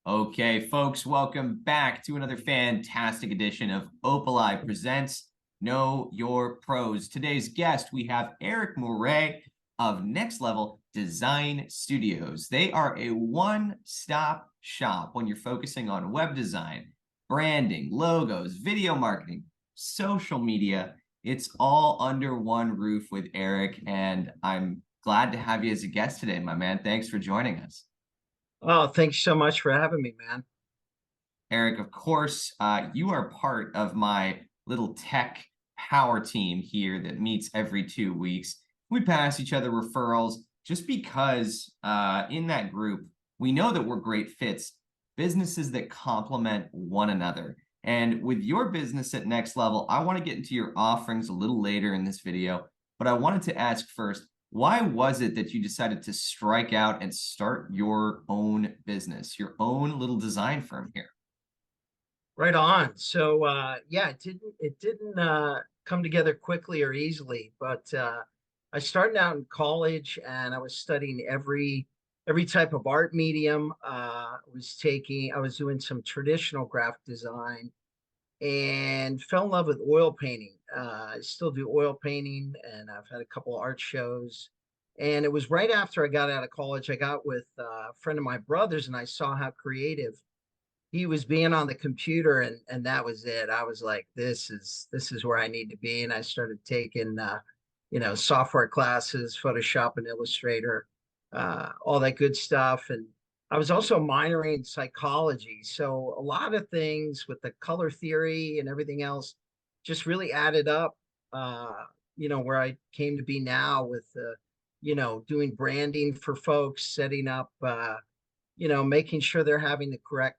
Okay, folks, welcome back to another fantastic edition of Opali Presents Know Your Pros. Today's guest, we have Eric Mourer of Next Level Design Studios. They are a one-stop shop when you're focusing on web design, branding, logos, video marketing, social media. It's all under one roof with Eric, and I'm glad to have you as a guest today, my man. Thanks for joining us. Oh, thanks so much for having me, man. Eric, of course, you are part of my little tech power team here that meets every 2 weeks. We pass each other referrals just because in that group, we know that we're great fits, businesses that complement one another. And with your business at Next Level, I want to get into your offerings a little later in this video, but I wanted to ask first, why was it that you decided to strike out and start your own business, your own little design firm here? Right on. So yeah, it didn't come together quickly or easily, but I started out in college and I was studying every type of art medium. I was doing some traditional graphic design and fell in love with oil painting. I still do oil painting and I've had a couple of art shows. And it was right after I got out of college, I got with a friend of my brother's and I saw how creative he was being on the computer, and that was it. I was like, this is where I need to be. And I started taking software classes, Photoshop and Illustrator, all that good stuff. And I was also minoring in psychology. So a lot of things with the color theory and everything else just really added up, where I came to be now with doing branding for folks, setting up making sure they're having the correct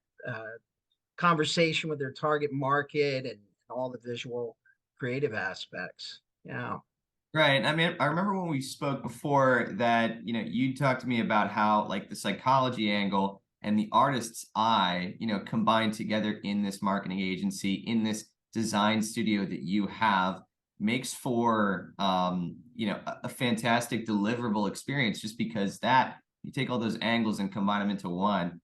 conversation with their target market and all the visual creative aspects. Yeah. Right. I mean, I remember when we spoke before that, you talked to me about how like the psychology angle and the artist's eye, combined together in this marketing agency, in this design studio that you have makes for, a fantastic deliverable experience just because that you take all those angles and combine them into one,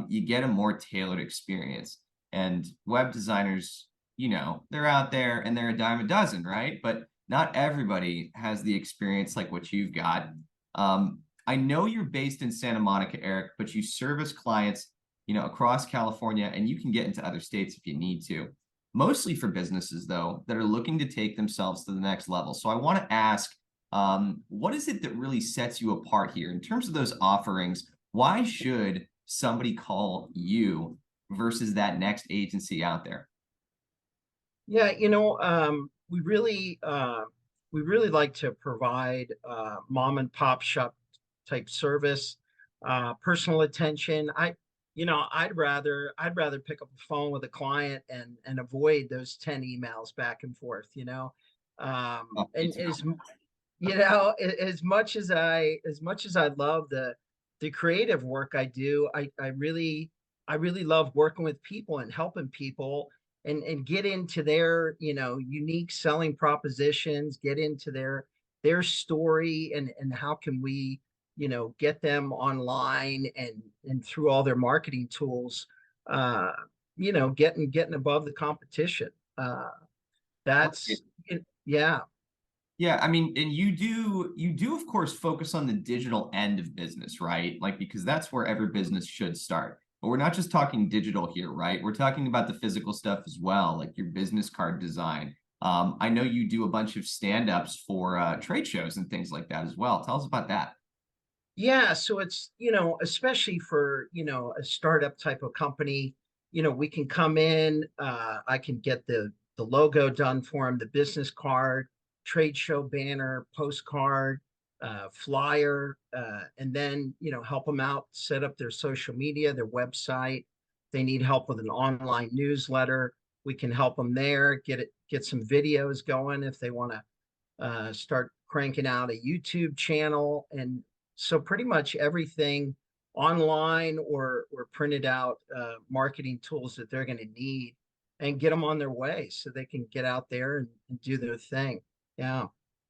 you get a more tailored experience. And web designers, they're out there and they're a dime a dozen, right? But not everybody has the experience like what you've got. I know you're based in Santa Monica, Eric, but you service clients, across California, and you can get into other states if you need to. Mostly for businesses, though, that are looking to take themselves to the next level. So I want to ask, what is it that really sets you apart here in terms of those offerings? Why should somebody call you versus that next agency out there? Yeah, we really like to provide mom and pop shop type service, personal attention. I'd rather pick up the phone with a client and avoid those 10 emails back and forth, Oh, me and too. as much as I love the creative work I do, I really love working with people and helping people and get into their unique selling propositions, get into their story, and how can we get them online and through all their marketing tools, uh getting above the competition. Right. That's yeah. Yeah, I mean, and you do of course focus on the digital end of business, right? Like because that's where every business should start. But we're not just talking digital here, right? We're talking about the physical stuff as well, like your business card design. I know you do a bunch of stand-ups for trade shows and things like that as well. Tell us about that. Yeah, so it's, especially for, a startup type of company, we can come in, I can get the logo done for them, the business card, trade show banner, postcard, flyer, and then, help them out, set up their social media, their website. They need help with an online newsletter. We can help them there, get some videos going if they want to start cranking out a YouTube channel. And so pretty much everything online or printed out marketing tools that they're going to need and get them on their way so they can get out there and do their thing. Yeah.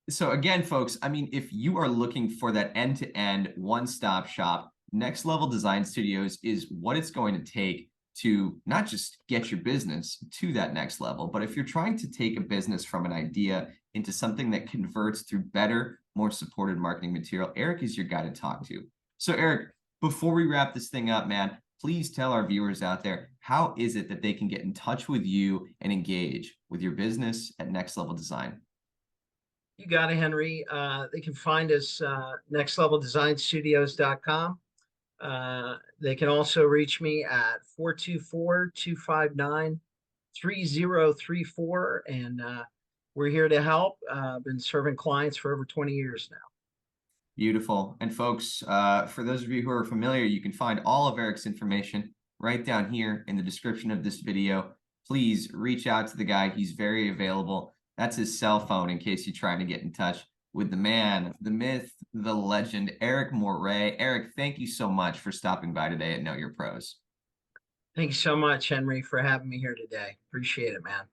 So again, folks, I mean, if you are looking for that end-to-end one-stop shop, Next Level Design Studios is what it's going to take to not just get your business to that next level, but if you're trying to take a business from an idea into something that converts through better, more supported marketing material, Eric is your guy to talk to. So, Eric, before we wrap this thing up, man, please tell our viewers out there, how is it that they can get in touch with you and engage with your business at Next Level Design? You got it, Henry. They can find us nextleveldesignstudios.com. They can also reach me at 424-259-3034. And we're here to help. Been serving clients for over 20 years now. Beautiful. And folks, for those of you who are familiar, you can find all of Eric's information right down here in the description of this video. Please reach out to the guy. He's very available. That's his cell phone in case you're trying to get in touch with the man, the myth, the legend, Eric Mourer. Eric, thank you so much for stopping by today at Know Your Pros. Thank you so much, Henry, for having me here today. Appreciate it, man.